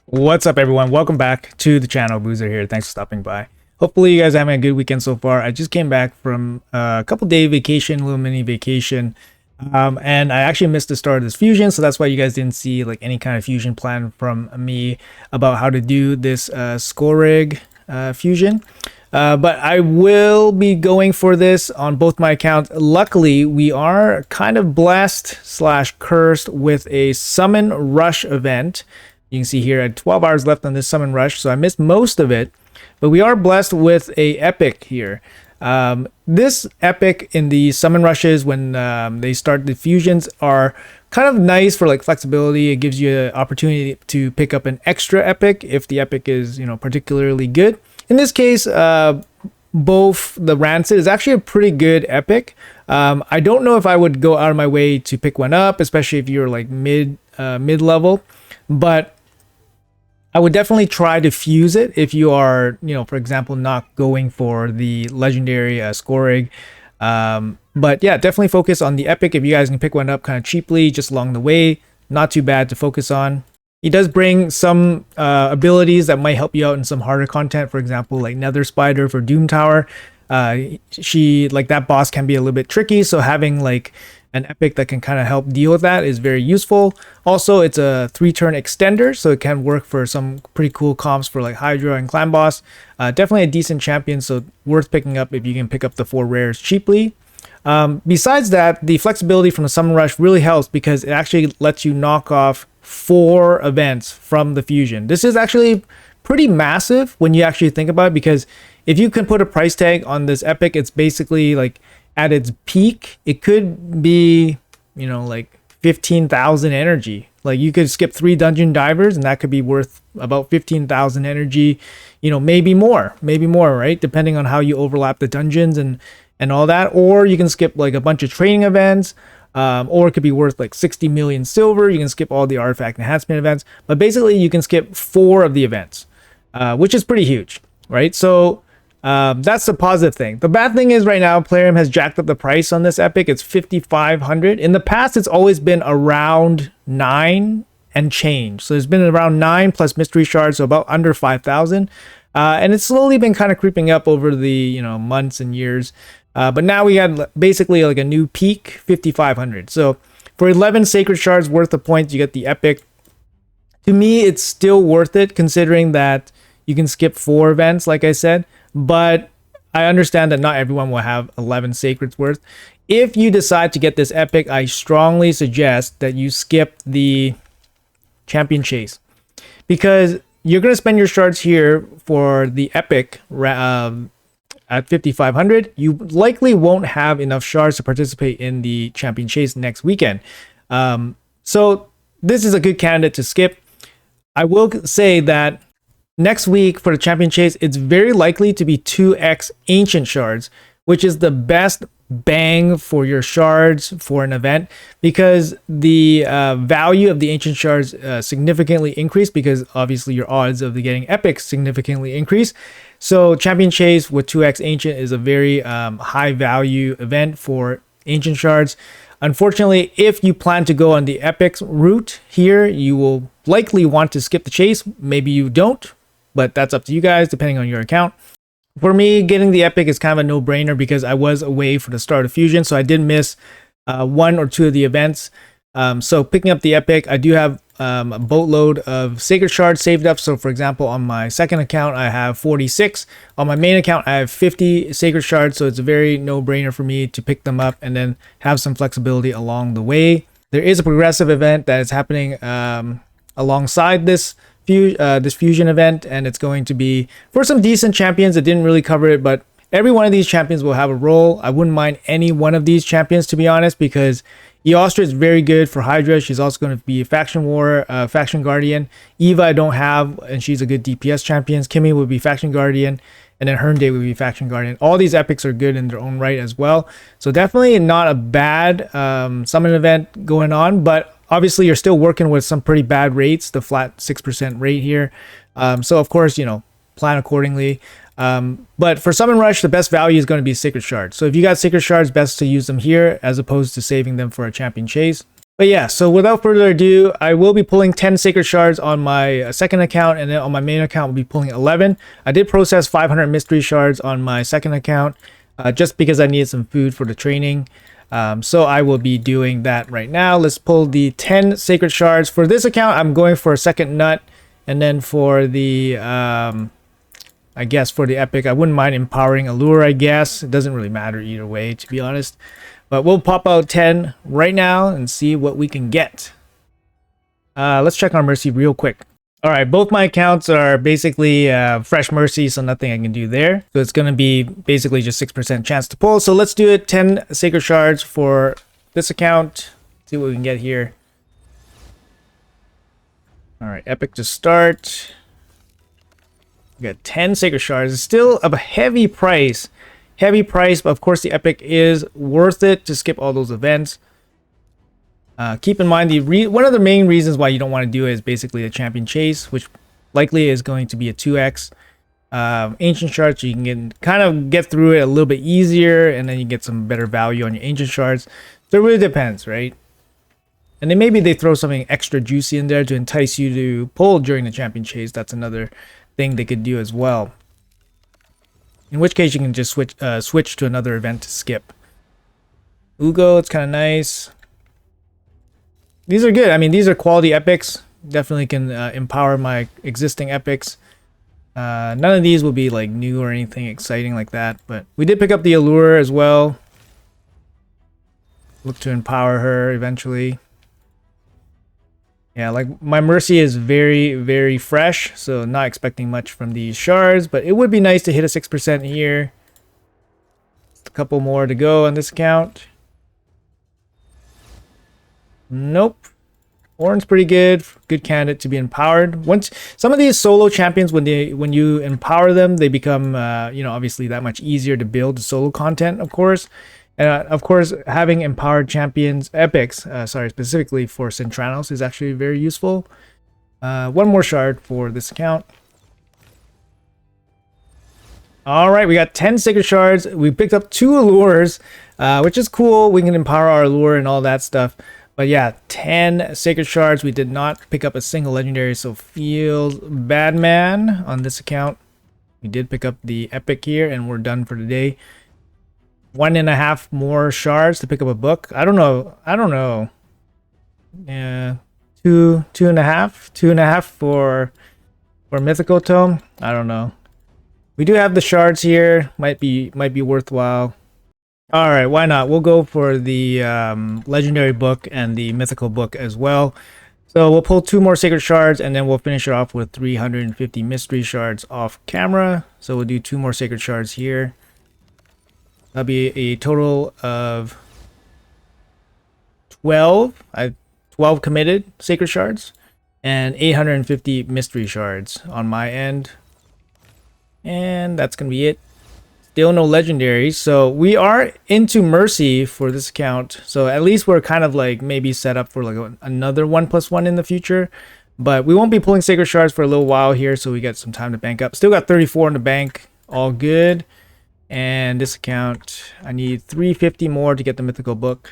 What's up, everyone? Welcome back to the channel. Boozer here. Thanks for stopping by. Hopefully you guys are having a good weekend so far. I just came back from a couple day vacation, little mini vacation, and I actually missed the start of this fusion, so that's why you guys didn't see like any kind of fusion plan from me about how to do this Scorig fusion. But I will be going for this on both my accounts. Luckily, we are kind of blessed / cursed with a summon rush event. You can see here at 12 hours left on this summon rush, so I missed most of it, but we are blessed with a epic here. This epic in the summon rushes when they start the fusions are kind of nice for like flexibility. It gives you an opportunity to pick up an extra epic if the epic is, particularly good. In this case, both the Rancid is actually a pretty good epic. I don't know if I would go out of my way to pick one up, especially if you're like mid level, but I would definitely try to fuse it if you are, for example, not going for the legendary Scorig. But yeah, definitely focus on the epic if you guys can pick one up kind of cheaply just along the way. Not too bad to focus on. He does bring some abilities that might help you out in some harder content. For example, like Nether Spider for Doom Tower. That boss can be a little bit tricky, so having like an epic that can kind of help deal with that is very useful. Also, it's a 3-turn extender, so it can work for some pretty cool comps for like Hydra and Clan Boss. Definitely a decent champion, so worth picking up if you can pick up the 4 rares cheaply. Besides that, the flexibility from the Summon Rush really helps because it actually lets you knock off 4 events from the fusion. This is actually pretty massive when you actually think about it, because if you can put a price tag on this epic, it's basically like at its peak, it could be, like 15,000 energy. Like you could skip 3 dungeon divers and that could be worth about 15,000 energy, maybe more, right? Depending on how you overlap the dungeons and all that. Or you can skip like a bunch of training events, or it could be worth like 60 million silver. You can skip all the artifact enhancement events, but basically you can skip 4 of the events, which is pretty huge, right? So that's the positive thing. The bad thing is right now, Plarium has jacked up the price on this epic. It's 5,500. In the past, it's always been around 9 and change. So it's been around 9 plus mystery shards, so about under 5,000. And it's slowly been kind of creeping up over the months and years. But now we had basically like a new peak, 5,500. So for 11 sacred shards worth of points, you get the epic. To me, it's still worth it considering that you can skip 4 events, like I said. But I understand that not everyone will have 11 sacreds worth. If you decide to get this epic, I strongly suggest that you skip the champion chase, because you're going to spend your shards here for the epic at 5,500. You likely won't have enough shards to participate in the champion chase next weekend. So this is a good candidate to skip. I will say that next week for the champion chase, it's very likely to be 2x ancient shards, which is the best bang for your shards for an event, because the value of the ancient shards significantly increase, because obviously your odds of getting epics significantly increase. So champion chase with 2x ancient is a very high value event for ancient shards. Unfortunately, if you plan to go on the epics route here, you will likely want to skip the chase. Maybe you don't, but that's up to you guys depending on your account. For me, getting the epic is kind of a no-brainer because I was away for the start of fusion, so I did miss 1 or 2 of the events. So picking up the epic, I do have a boatload of sacred shards saved up. So for example, on my second account, I have 46. On my main account, I have 50 sacred shards, so it's a very no-brainer for me to pick them up and then have some flexibility along the way. There is a progressive event that is happening alongside this fusion event, and it's going to be for some decent champions. It didn't really cover it, but every one of these champions will have a role. I wouldn't mind any one of these champions, to be honest, because Eostra is very good for Hydra. She's also going to be a faction war, faction guardian. Eva I don't have, and she's a good DPS champion. Kimmy would be faction guardian, and then Hernday would be faction guardian. All these epics are good in their own right as well, so definitely not a bad summon event going on. But obviously, you're still working with some pretty bad rates, the flat 6% rate here. So of course, plan accordingly. But for Summon Rush, the best value is going to be Sacred Shards. So if you got Sacred Shards, best to use them here as opposed to saving them for a champion chase. But yeah, so without further ado, I will be pulling 10 Sacred Shards on my second account, and then on my main account, I'll be pulling 11. I did process 500 Mystery Shards on my second account, just because I needed some food for the training. So I will be doing that right now. Let's pull the 10 Sacred Shards. For this account, I'm going for a second nut, and then for the, I guess for the epic, I wouldn't mind empowering Allure, I guess. It doesn't really matter either way, to be honest. But we'll pop out 10 right now and see what we can get. Let's check our Mercy real quick. All right, both my accounts are basically fresh Mercy, so nothing I can do there. So it's going to be basically just 6% chance to pull. So let's do it. 10 Sacred Shards for this account. See what we can get here. All right, epic to start. We got 10 Sacred Shards. It's still a heavy price. Heavy price, but of course the epic is worth it to skip all those events. Keep in mind, one of the main reasons why you don't want to do it is basically the champion chase, which likely is going to be a 2x. Ancient shards, you can kind of get through it a little bit easier, and then you get some better value on your ancient shards. So it really depends, right? And then maybe they throw something extra juicy in there to entice you to pull during the champion chase. That's another thing they could do as well. In which case you can just switch to another event to skip. Ugo, it's kind of nice. These are good. I mean, these are quality epics. Definitely can empower my existing epics. None of these will be like new or anything exciting like that. But we did pick up the Allure as well. Look to empower her eventually. Yeah, like my Mercy is very, very fresh, so not expecting much from these shards, but it would be nice to hit a 6% here. Just a couple more to go on this account. Nope. Orange pretty good. Good candidate to be empowered. Once some of these solo champions, when you empower them, they become obviously that much easier to build the solo content, of course. Of course, having empowered champions, epics, specifically for Centranos is actually very useful. One more shard for this account. All right, we got 10 Sacred Shards. We picked up 2 Allures, which is cool. We can empower our Allure and all that stuff. But yeah, 10 Sacred Shards. We did not pick up a single legendary, so feels bad, man, on this account. We did pick up the epic here, and we're done for today. 1.5 more shards to pick up a book. I don't know. Yeah, two and a half for mythical tome. I don't know. We do have the shards here. Might be worthwhile. All right, why not? We'll go for the legendary book and the mythical book as well. So we'll pull 2 more Sacred Shards, and then we'll finish it off with 350 mystery shards off camera. So we'll do 2 more Sacred Shards here. That'll be a total of 12 committed Sacred Shards and 850 mystery shards on my end. And that's going to be it. Still no legendaries. So we are into Mercy for this account. So at least we're kind of like maybe set up for like another 1+1 in the future. But we won't be pulling Sacred Shards for a little while here, so we get some time to bank up. Still got 34 in the bank. All good. And this account, I need 350 more to get the mythical book.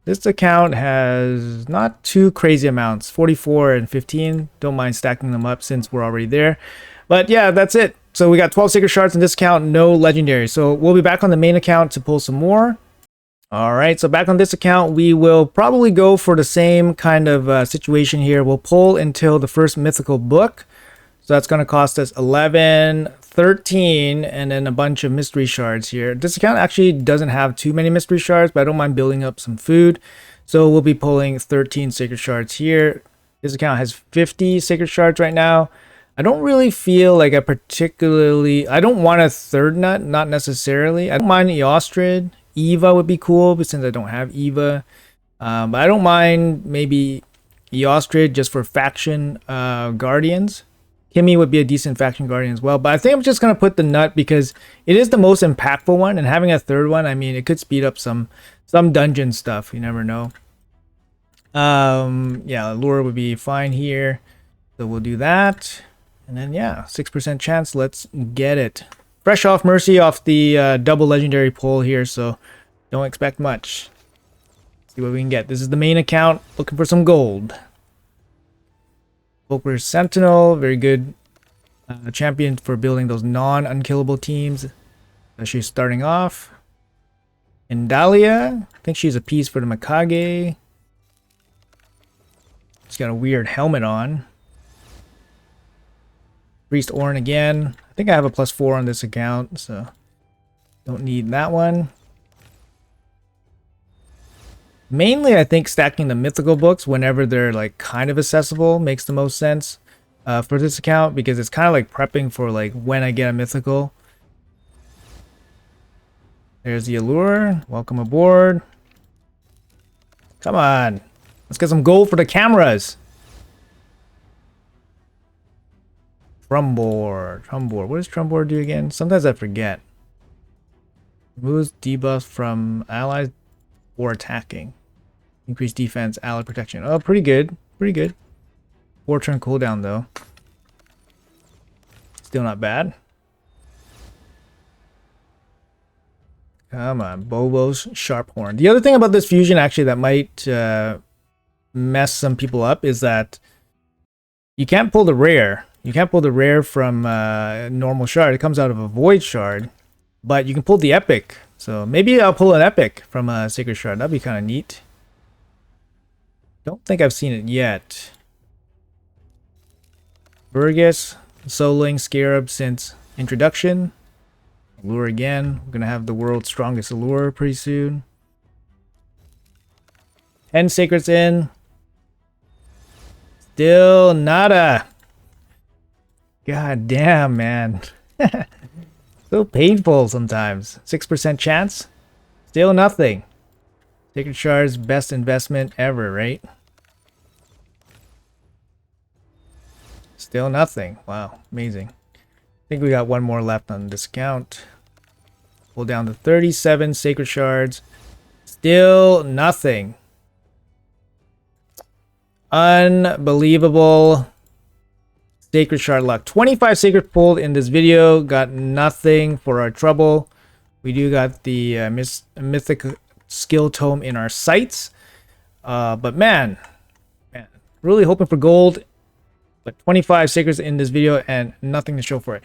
This account has not too crazy amounts, 44 and 15. Don't mind stacking them up since we're already there. But yeah, that's it. So we got 12 Sacred Shards in this account, no legendary. So we'll be back on the main account to pull some more. All right, so back on this account, we will probably go for the same kind of situation here. We'll pull until the first mythical book. So that's going to cost us 11, 13, and then a bunch of mystery shards here. This account actually doesn't have too many mystery shards, but I don't mind building up some food. So we'll be pulling 13 Sacred Shards here. This account has 50 Sacred Shards right now. I don't really feel like I don't want a third nut, not necessarily. I don't mind Eostrid. Eva would be cool, but since I don't have Eva. But I don't mind maybe Eostrid just for faction guardians. Kimmy would be a decent faction guardian as well. But I think I'm just going to put the nut because it is the most impactful one. And having a third one, I mean, it could speed up some dungeon stuff. You never know. Yeah, Allure would be fine here. So we'll do that. And then, yeah, 6% chance. Let's get it. Fresh off Mercy off the double legendary pull here. So don't expect much. See what we can get. This is the main account. Looking for some gold. Volker's Sentinel, very good champion for building those non-unkillable teams. She's starting off. And Dahlia, I think she's a piece for the Mikage. She's got a weird helmet on. Priest Ornn again. I think I have a +4 on this account, so don't need that one. Mainly, I think stacking the mythical books whenever they're like kind of accessible makes the most sense for this account, because it's kind of like prepping for like when I get a mythical. There's the allure. Welcome aboard. Come on. Let's get some gold for the cameras. Trumbor. Trumbor. What does Trumbor do again? Sometimes I forget. Removes debuffs from allies or attacking. Increase defense, ally protection. Oh, pretty good. Pretty good. 4-turn cooldown, though. Still not bad. Come on. Bobo's Sharphorn. The other thing about this fusion, actually, that might mess some people up is that you can't pull the rare. You can't pull the rare from normal shard. It comes out of a void shard. But you can pull the epic. So maybe I'll pull an epic from a sacred shard. That'd be kind of neat. Don't think I've seen it yet. Burgess, Soling, Scarab since introduction. Allure again. We're gonna have the world's strongest allure pretty soon. 10 sacreds in. Still nada. God damn, man. So painful sometimes. 6% chance. Still nothing. Sacred Shards, best investment ever, right? Still nothing. Wow, amazing. I think we got one more left on this account. Pull down to 37 Sacred Shards. Still nothing. Unbelievable. Sacred Shard luck. 25 Sacred pulled in this video. Got nothing for our trouble. We do got the Mythic Skill Tome in our sights. But man, really hoping for gold. But 25 Sacreds in this video and nothing to show for it.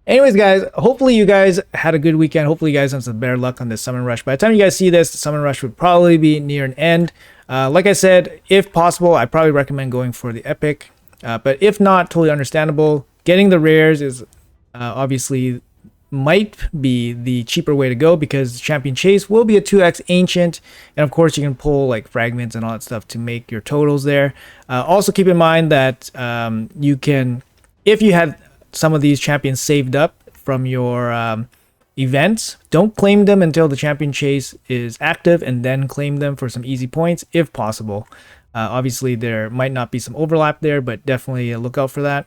Anyways, guys, hopefully you guys had a good weekend. Hopefully you guys have some better luck on this Summon Rush. By the time you guys see this, the Summon Rush would probably be near an end. Like I said, if possible, I probably recommend going for the Epic. But if not, totally understandable. Getting the rares is obviously might be the cheaper way to go, because Champion Chase will be a 2x Ancient, and of course you can pull like fragments and all that stuff to make your totals there. Also keep in mind that you can, if you had some of these champions saved up from your events, don't claim them until the Champion Chase is active, and then claim them for some easy points if possible. Obviously there might not be some overlap there, but definitely look out for that.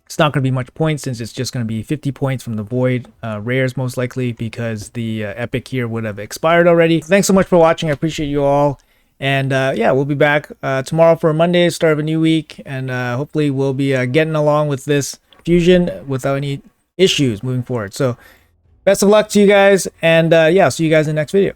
It's not going to be much points, since it's just going to be 50 points from the Void rares most likely, because the Epic here would have expired already. Thanks so much for watching. I appreciate you all. And yeah, we'll be back tomorrow for Monday, start of a new week. And hopefully we'll be getting along with this fusion without any issues moving forward. So best of luck to you guys. And yeah, I'll see you guys in the next video.